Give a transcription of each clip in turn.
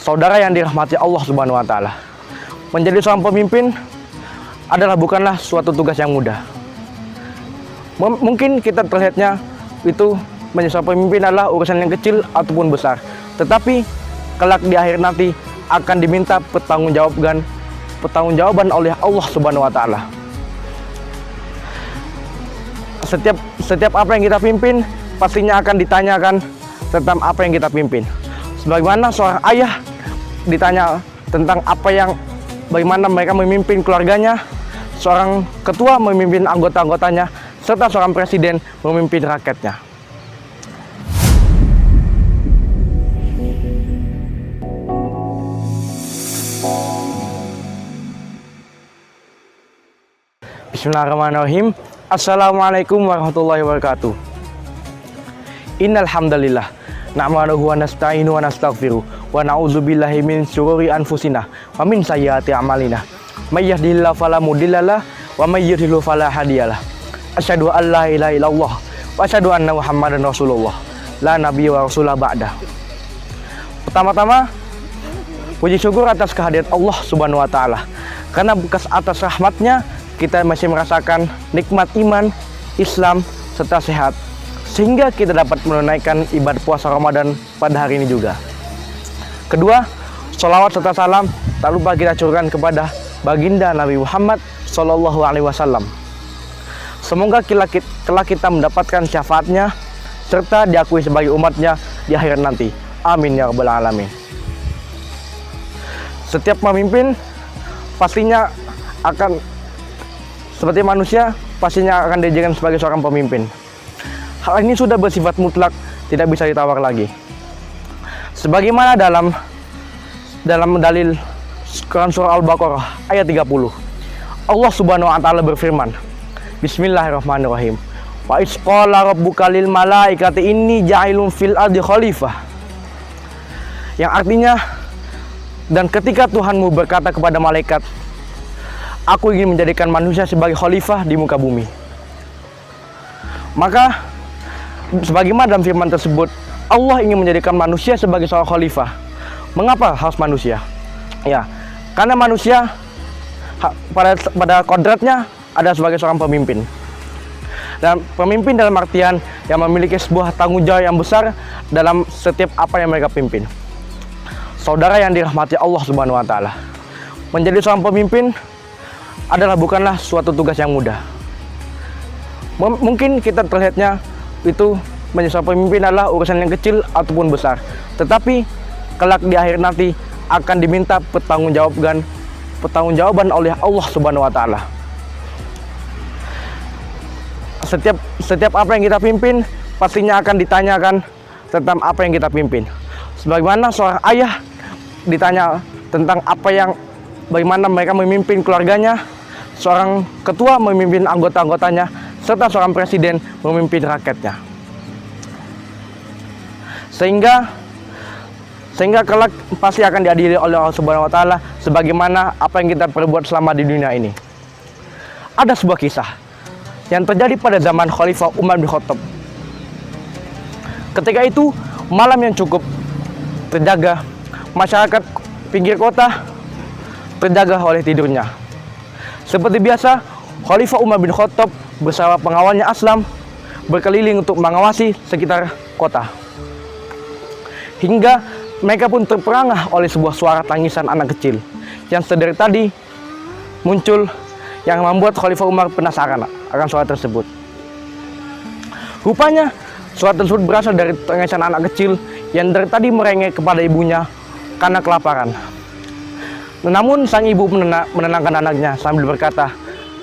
Saudara yang dirahmati Allah Subhanahu wa taala. Menjadi seorang pemimpin bukanlah suatu tugas yang mudah. Mungkin kita terlihatnya itu menjadi seorang pemimpin adalah urusan yang kecil ataupun besar. Tetapi kelak di akhir nanti akan diminta pertanggungjawaban oleh Allah Subhanahu wa taala. Setiap apa yang kita pimpin pastinya akan ditanyakan tentang apa yang kita pimpin. Sebagaimana seorang ayah ditanya tentang bagaimana mereka memimpin keluarganya, seorang ketua memimpin anggota-anggotanya, serta seorang presiden memimpin rakyatnya. Bismillahirrahmanirrahim. Assalamualaikum warahmatullahi wabarakatuh. Innal hamdalillah nahmaduhu wa nasta'inu wa nastaghfiruh wa na'udzubillahi min syururi anfusina wa min sayyiati a'malina. May yahdihillahu fala mudhillalah wa may yudhlil fala hadiyalah. Asyhadu an la ilaha illallah wa asyhadu anna Muhammadan Rasulullah. La nabiyya wa rasulah ba'da. Pertama-tama puji syukur atas kehadirat Allah Subhanahu wa taala. Karena bekas atas rahmatnya kita masih merasakan nikmat iman, Islam, serta sehat, sehingga kita dapat menunaikan ibadah puasa Ramadan pada hari ini juga. Kedua, sholawat serta salam tak lupa kita curahkan kepada baginda Nabi Muhammad SAW. Semoga kelak kita mendapatkan syafaatnya serta diakui sebagai umatnya di akhirat nanti. Amin ya rabbal alamin. Setiap pemimpin pastinya seperti manusia pastinya akan dijadikan sebagai seorang pemimpin. Hal ini sudah bersifat mutlak, tidak bisa ditawar lagi. Sebagaimana dalam dalil Quran surah Al-Baqarah ayat 30. Allah Subhanahu wa taala berfirman, Bismillahirrahmanirrahim. Wa iz qala rabbuka lil malaikati inni ja'ilun fil ardi khalifah. Yang artinya, dan ketika Tuhanmu berkata kepada malaikat, aku ingin menjadikan manusia sebagai khalifah di muka bumi. Maka sebagaimana dalam firman tersebut, Allah ingin menjadikan manusia sebagai seorang khalifah. Mengapa harus manusia? Ya, karena manusia pada kodratnya ada sebagai seorang pemimpin. Dan pemimpin dalam artian yang memiliki sebuah tanggung jawab yang besar dalam setiap apa yang mereka pimpin. Saudara yang dirahmati Allah Subhanahu wa taala. Menjadi seorang pemimpin bukanlah suatu tugas yang mudah. Mungkin kita terlihatnya itu menjadi seorang pemimpin adalah urusan yang kecil ataupun besar. Tetapi kelak di akhir nanti akan diminta pertanggungjawaban oleh Allah Subhanahu wa taala. Setiap apa yang kita pimpin pastinya akan ditanyakan tentang apa yang kita pimpin. Sebagaimana seorang ayah ditanya tentang bagaimana mereka memimpin keluarganya, seorang ketua memimpin anggota-anggotanya, serta seorang presiden memimpin rakyatnya. Sehingga kelak pasti akan diadili oleh Allah Subhanahu wa taala sebagaimana apa yang kita perbuat selama di dunia ini. Ada sebuah kisah yang terjadi pada zaman Khalifah Umar bin Khattab. Ketika itu malam yang cukup terjaga, masyarakat pinggir kota terjaga oleh tidurnya. Seperti biasa, Khalifah Umar bin Khattab bersama pengawalnya Aslam berkeliling untuk mengawasi sekitar kota. Hingga mereka pun terperangah oleh sebuah suara tangisan anak kecil yang sedari tadi muncul, yang membuat Khalifah Umar penasaran akan suara tersebut. Rupanya suara tersebut berasal dari tangisan anak kecil yang dari tadi merengek kepada ibunya karena kelaparan. Namun sang ibu menenangkan anaknya sambil berkata,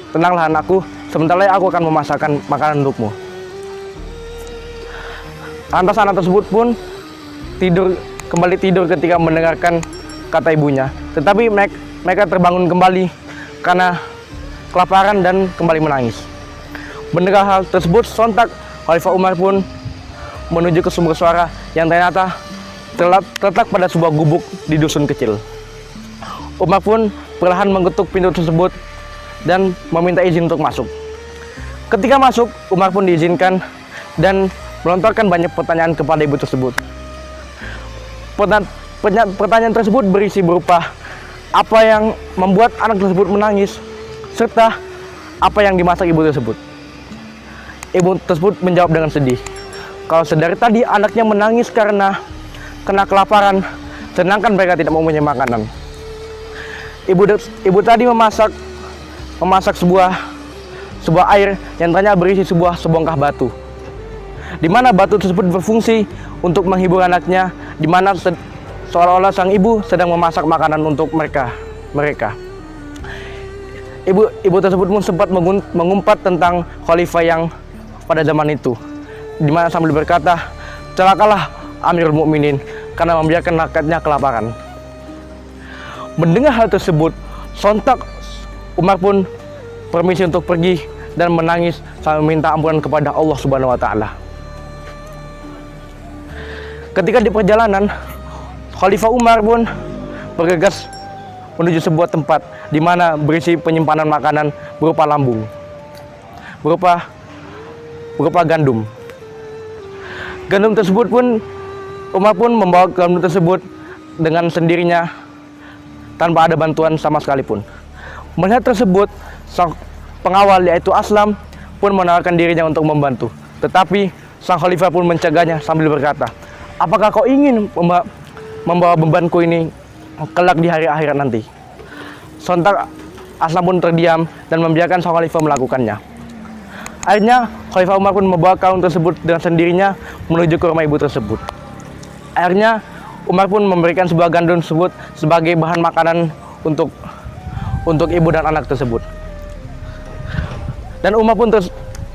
"Tenanglah anakku, sebentar lagi aku akan memasakkan makanan untukmu." Lantas anak tersebut pun kembali tidur ketika mendengarkan kata ibunya. Tetapi mereka terbangun kembali karena kelaparan dan kembali menangis. Mendengar hal tersebut, sontak Khalifah Umar pun menuju ke sumber suara yang ternyata terletak pada sebuah gubuk di dusun kecil. Umar pun perlahan mengetuk pintu tersebut dan meminta izin untuk masuk. Ketika masuk, Umar pun diizinkan dan melontarkan banyak pertanyaan kepada ibu tersebut. Pertanyaan tersebut berisi berupa apa yang membuat anak tersebut menangis, serta apa yang dimasak ibu tersebut. Ibu tersebut menjawab dengan sedih. Kalau sedari tadi anaknya menangis karena kena kelaparan, sedangkan mereka tidak mempunyai makanan. Ibu tadi memasak sebuah air yang ternyata berisi sebuah sebongkah batu, di mana batu tersebut berfungsi untuk menghibur anaknya, di mana seolah-olah sang ibu sedang memasak makanan untuk mereka. Ibu tersebut pun sempat mengumpat tentang khalifah yang pada zaman itu, di mana sambil berkata, celakalah Amirul Mukminin karena membiarkan rakyatnya kelaparan. Mendengar hal tersebut, sontak Umar pun permisi untuk pergi dan menangis sambil meminta ampunan kepada Allah Subhanahu wa taala. Ketika di perjalanan, Khalifah Umar pun bergegas menuju sebuah tempat di mana berisi penyimpanan makanan berupa lambung, berupa gandum. Gandum tersebut pun Umar pun membawa gandum tersebut dengan sendirinya tanpa ada bantuan sama sekalipun. Melihat tersebut, sang pengawal yaitu Aslam pun menawarkan dirinya untuk membantu. Tetapi sang khalifah pun mencegahnya sambil berkata, apakah kau ingin membawa bebanku ini kelak di hari akhirat nanti? Sontak Aslam pun terdiam dan membiarkan sang khalifah melakukannya. Akhirnya Khalifah Umar pun membawa kalung tersebut dengan sendirinya menuju ke rumah ibu tersebut. Akhirnya Umar pun memberikan sebuah gandum tersebut sebagai bahan makanan untuk ibu dan anak tersebut. Dan Umar pun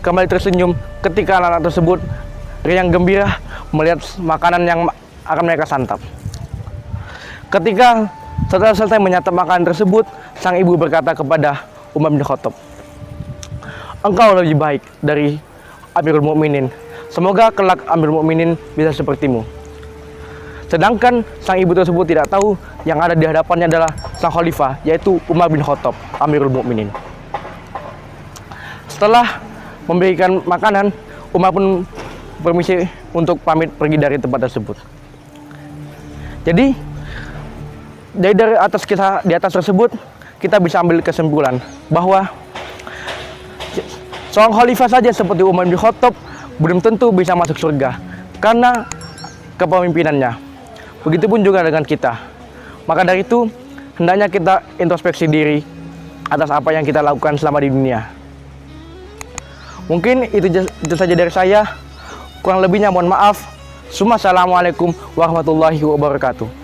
kembali tersenyum ketika anak-anak tersebut riang gembira melihat makanan yang akan mereka santap. Ketika setelah selesai menyantap makanan tersebut, sang ibu berkata kepada Umar bin Khattab, engkau lebih baik dari Amirul Mukminin. Semoga kelak Amirul Mukminin bisa sepertimu. Sedangkan sang ibu tersebut tidak tahu yang ada di hadapannya adalah sang khalifah, yaitu Umar bin Khattab, Amirul Mukminin. Setelah memberikan makanan, Umar pun permisi untuk pamit pergi dari tempat tersebut. Jadi dari atas tersebut kita bisa ambil kesimpulan bahwa seorang khalifah saja seperti Umar bin Khattab belum tentu bisa masuk surga karena kepemimpinannya. Begitupun juga dengan kita. Maka dari itu hendaknya kita introspeksi diri atas apa yang kita lakukan selama di dunia. Mungkin itu saja dari saya. Kurang lebihnya mohon maaf. Assalamualaikum warahmatullahi wabarakatuh.